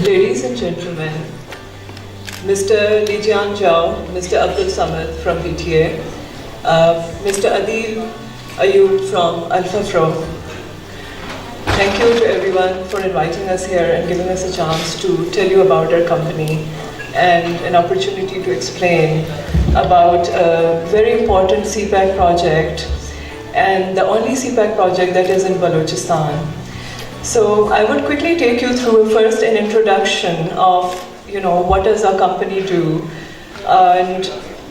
Ladies and gentlemen, Mr. Lijian Zhao, Mr. Abdul Samad from PTA, Mr. Adil Ayub from AlphaPro. Thank you to everyone for inviting us here and giving us a chance to tell you about our company and an opportunity to explain about a very important CPEC project, and the only CPEC project that is in Balochistan. So I would quickly take you through first an introduction of, what does our company do and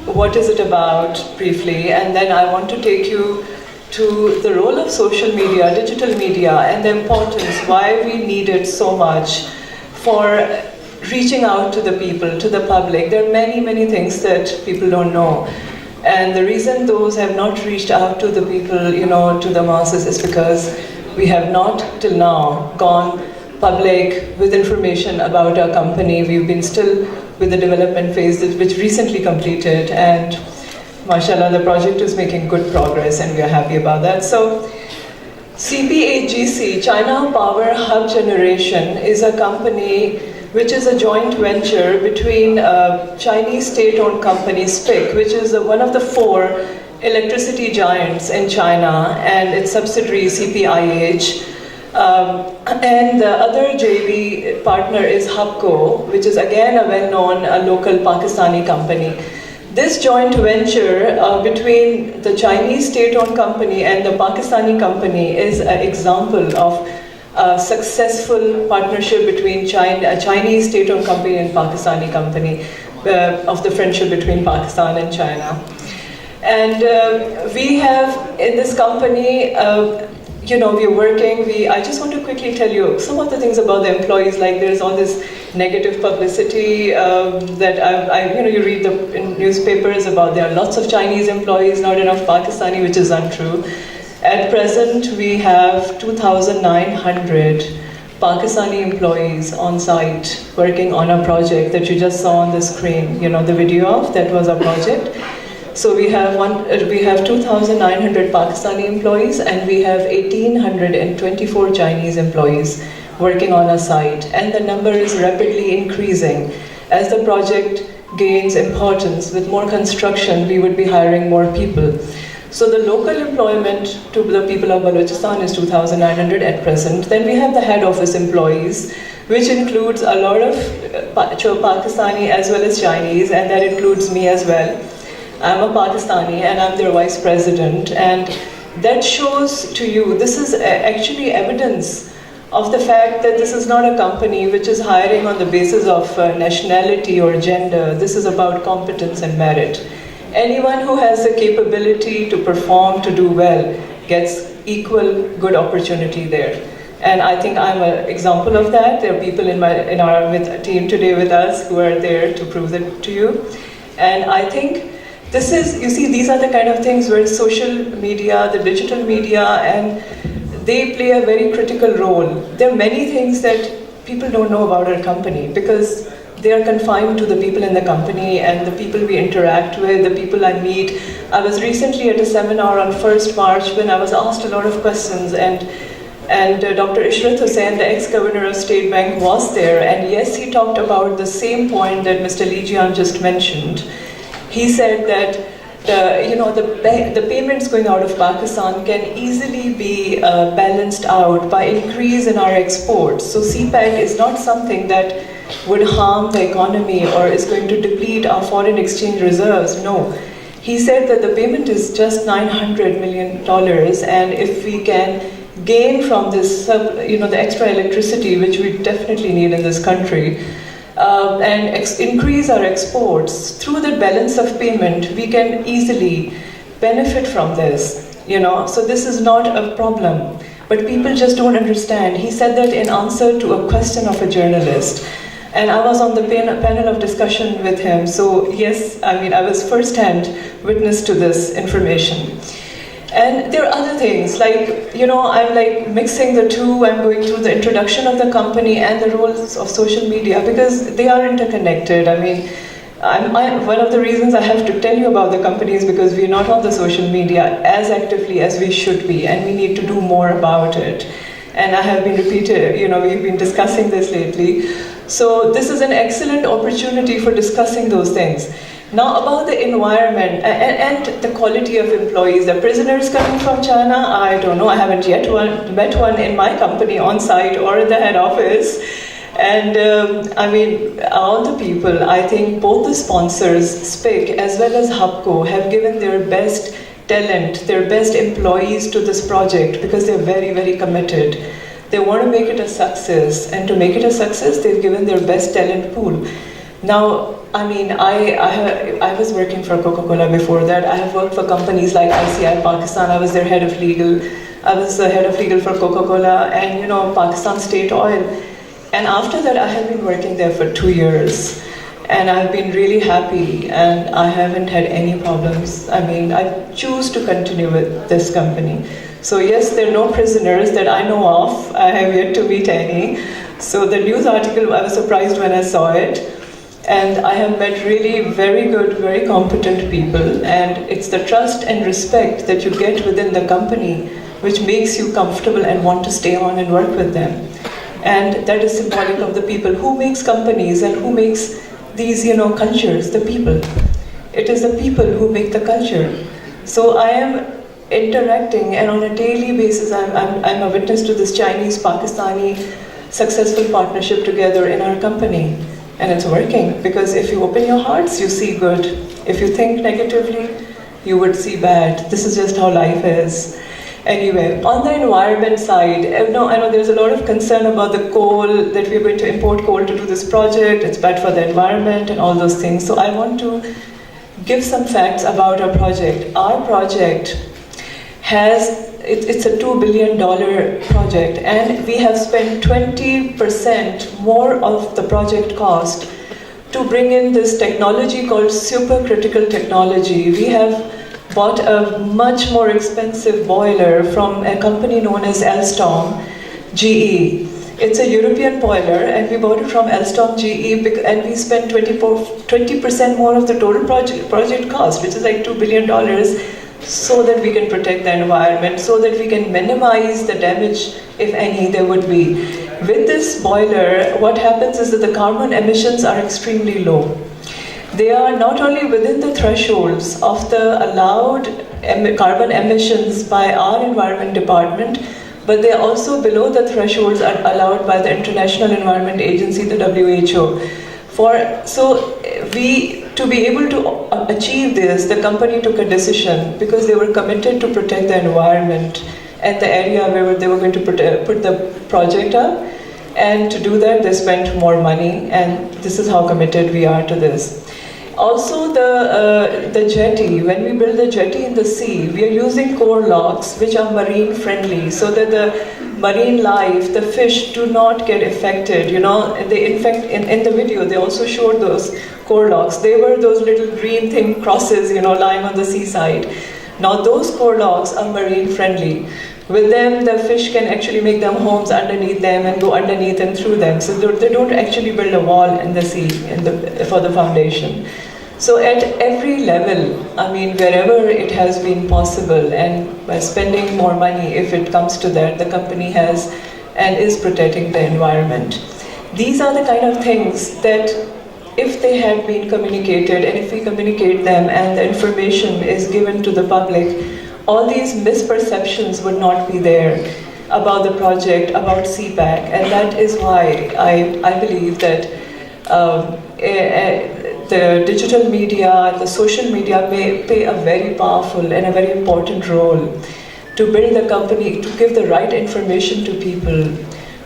what is it about briefly, and then I want to take you to the role of social media, digital media, and the importance, why we need it so much for reaching out to the people, to the public. There are many, many things that people don't know. And the reason those have not reached out to the people, to the masses, is because we have not till now gone public with information about our company. We've been still with the development phase, which recently completed, and mashallah, the project is making good progress and we are happy about that. So CPHGC, China Power Hub Generation, is a company which is a joint venture between Chinese state-owned company CPEC, which is one of the 4 electricity giants in China, and its subsidiary CPIH. And the other JV partner is AlphaPro, which is again a well-known local Pakistani company. This joint venture between the Chinese state-owned company and the Pakistani company is an example of a successful partnership between a Chinese state-owned company and Pakistani company, of the friendship between Pakistan and China. And we have in this company, we're working. I just want to quickly tell you some of the things about the employees. Like, there's all this negative publicity that you read in newspapers about there are lots of Chinese employees, not enough Pakistani, which is untrue. At present, we have 2,900 Pakistani employees on site working on a project that you just saw on the screen. The video of that was our project. So we have 2,900 Pakistani employees, and we have 1,824 Chinese employees working on our site, and the number is rapidly increasing. As the project gains importance, with more construction, we would be hiring more people. So the local employment to the people of Balochistan is 2,900 at present. Then we have the head office employees, which includes a lot of Pakistani as well as Chinese, and that includes me as well. I'm a Pakistani and I'm their vice president, and that shows to you, this is actually evidence of the fact that this is not a company which is hiring on the basis of nationality or gender. This is about competence and merit. Anyone who has the capability to perform, to do well, gets equal good opportunity there. And I think I'm an example of that. There are people in our team today with us who are there to prove that to you. And I think this is, these are the kind of things where social media, the digital media, and they play a very critical role. There are many things that people don't know about our company because they are confined to the people in the company and the people we interact with, the people I meet. I was recently at a seminar on 1st March when I was asked a lot of questions, and Dr. Ishrat Hussain, the ex-governor of State Bank, was there, and yes, he talked about the same point that Mr. Lijian just mentioned. He said that the payments going out of Pakistan can easily be balanced out by increase in our exports. So CPEC is not something that would harm the economy or is going to deplete our foreign exchange reserves. No. He said that the payment is just $900 million, and if we can gain from this, the extra electricity, which we definitely need in this country, and increase our exports through the balance of payment, we can easily benefit from this, so this is not a problem. But people just don't understand. He said that in answer to a question of a journalist, and I was on the panel of discussion with him, so yes, I was first-hand witness to this information. And there are other things, like, I'm like mixing the two. I'm going through the introduction of the company and the roles of social media because they are interconnected. One of the reasons I have to tell you about the company is because we're not on the social media as actively as we should be, and we need to do more about it. and I have been repeated, we've been discussing this lately. So this is an excellent opportunity for discussing those things. Now about the environment and the quality of employees. The prisoners coming from China, I don't know, I haven't yet met one in my company on site or in the head office. And all the people, I think both the sponsors, CPEC as well as HubCo, have given their best talent, their best employees to this project because they're very, very committed. They want to make it a success, and to make it a success, they've given their best talent pool. Now, I was working for Coca-Cola before that. I have worked for companies like ICI Pakistan. I was their head of legal. I was the head of legal for Coca-Cola and Pakistan State Oil. And after that, I have been working there for 2 years. And I've been really happy, and I haven't had any problems. I choose to continue with this company. So yes, there are no prisoners that I know of. I have yet to meet any. So the news article, I was surprised when I saw it. And I have met really very good, very competent people. And it's the trust and respect that you get within the company which makes you comfortable and want to stay on and work with them. And that is symbolic of the people. Who makes companies and who makes these, cultures? The people. It is the people who make the culture. So I am interacting, and on a daily basis, I'm a witness to this Chinese-Pakistani successful partnership together in our company. And it's working, because if you open your hearts, you see good. If you think negatively, you would see bad. This is just how life is. Anyway, on the environment side, I know there's a lot of concern about the coal, that we're going to import coal to do this project, it's bad for the environment and all those things. So I want to give some facts about our project. Our project it's a $2 billion project, and we have spent 20% more of the project cost to bring in this technology called supercritical technology. We have bought a much more expensive boiler from a company known as Alstom GE. It's a European boiler, and we bought it from Alstom GE, and we spent 20% more of the total project cost, which is like $2 billion, so that we can protect the environment, so that we can minimize the damage, if any, there would be. With this boiler, what happens is that the carbon emissions are extremely low. They are not only within the thresholds of the allowed carbon emissions by our environment department, but they are also below the thresholds are allowed by the International Environment Agency, the WHO. To be able to achieve this, the company took a decision, because they were committed to protect the environment and the area where they were going to put the project up. And to do that, they spent more money, and this is how committed we are to this. Also, the jetty, when we build the jetty in the sea, we are using core locks which are marine friendly, so that the marine life, the fish, do not get affected. They, in fact, in the video, they also showed those core locks. They were those little green crosses, lying on the seaside. Now those core locks are marine friendly. With them, the fish can actually make them homes underneath them and go underneath and through them. So they don't actually build a wall in the sea for the foundation. So at every level, wherever it has been possible, and by spending more money, if it comes to that, the company has and is protecting the environment. These are the kind of things that, if they had been communicated, and if we communicate them and the information is given to the public, all these misperceptions would not be there about the project, about CPEC, and that is why I believe that the digital media, the social media may play a very powerful and a very important role to build the company, to give the right information to people,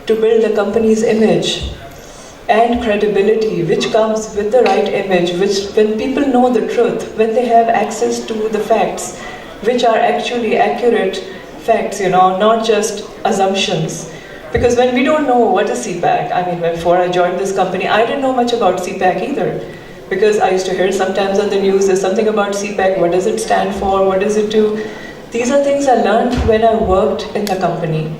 to build the company's image and credibility, which comes with the right image, which, when people know the truth, when they have access to the facts, which are actually accurate facts, not just assumptions. Because when we don't know what is CPEC, before I joined this company, I didn't know much about CPEC either. Because I used to hear sometimes on the news, there's something about CPEC, what does it stand for, what does it do? These are things I learned when I worked in the company.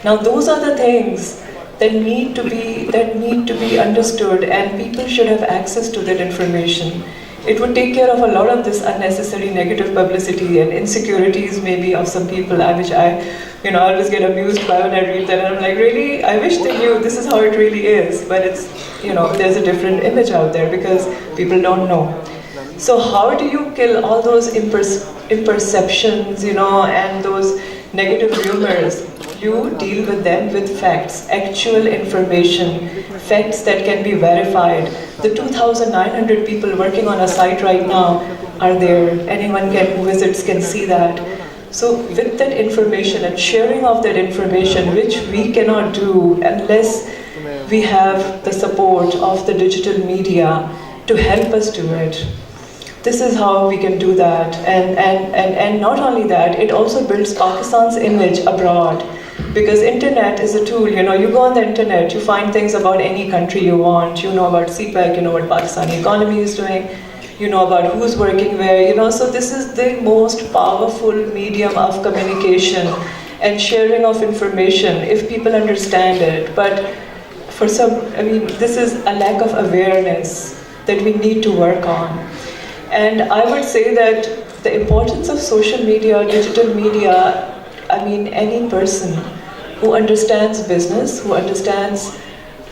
Now those are the things that need to be understood, and people should have access to that information. it would take care of a lot of this unnecessary negative publicity and insecurities maybe of some people, which I always get amused by when I read that, and I'm like, really? I wish they knew this is how it really is, but it's, there's a different image out there because people don't know. So how do you kill all those imperceptions, and those negative rumors? You deal with them with facts, actual information, facts that can be verified. The 2,900 people working on a site right now are there. Anyone who visits can see that. So with that information and sharing of that information, which we cannot do unless we have the support of the digital media to help us do it. This is how we can do that. And not only that, it also builds Pakistan's image abroad. Because internet is a tool, you go on the internet, you find things about any country you want, you know about CPEC, you know what Pakistani economy is doing, you know about who's working where, so this is the most powerful medium of communication and sharing of information if people understand it. But for some, this is a lack of awareness that we need to work on. And I would say that the importance of social media, digital media, any person who understands business, who understands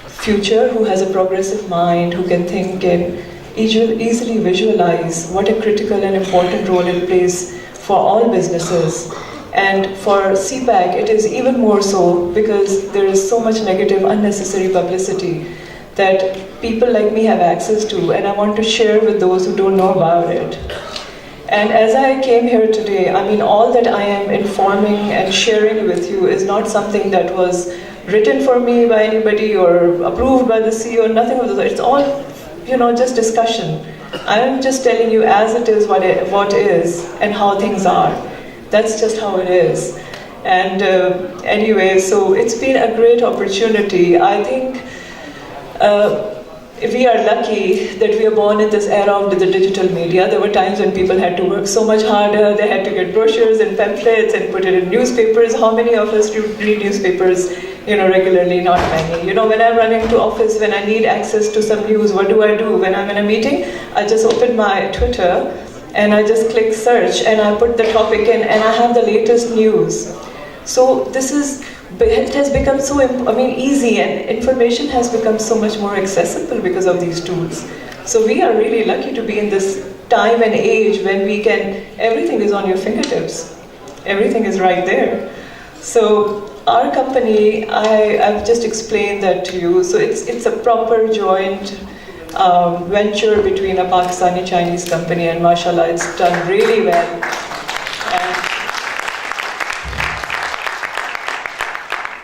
future, who has a progressive mind, who can think and easily visualize what a critical and important role it plays for all businesses. And for CPEC, it is even more so because there is so much negative, unnecessary publicity that people like me have access to, and I want to share with those who don't know about it. And as I came here today, all that I am informing and sharing with you is not something that was written for me by anybody or approved by the CEO, nothing of the sort. It's all, just discussion. I'm just telling you as it is what is and how things are. That's just how it is. And anyway, so it's been a great opportunity. I think we are lucky that we are born in this era of the digital media. There were times when people had to work so much harder. They had to get brochures and pamphlets and put it in newspapers. How many of us read newspapers, regularly? Not many. When I'm running to office, when I need access to some news, what do? When I'm in a meeting, I just open my Twitter and I just click search and I put the topic in and I have the latest news. So it has become so easy, and information has become so much more accessible because of these tools. So we are really lucky to be in this time and age when everything is on your fingertips. Everything is right there. So our company, I've just explained that to you. So it's a proper joint venture between a Pakistani Chinese company, and mashallah, it's done really well.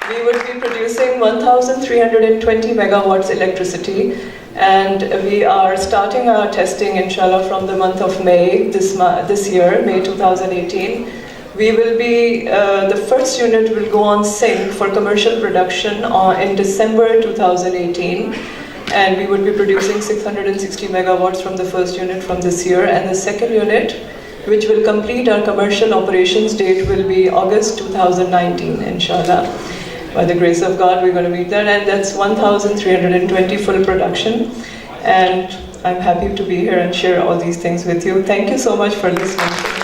We would be producing 1,320 megawatts electricity, and we are starting our testing, inshallah, from the month of May this year, May 2018. We will be, the first unit will go on sync for commercial production in December 2018, and we would be producing 660 megawatts from the first unit from this year, and the second unit, which will complete our commercial operations date, will be August 2019, inshallah. By the grace of God, we're going to meet that, and that's 1,320 full production. And I'm happy to be here and share all these things with you. Thank you so much for listening.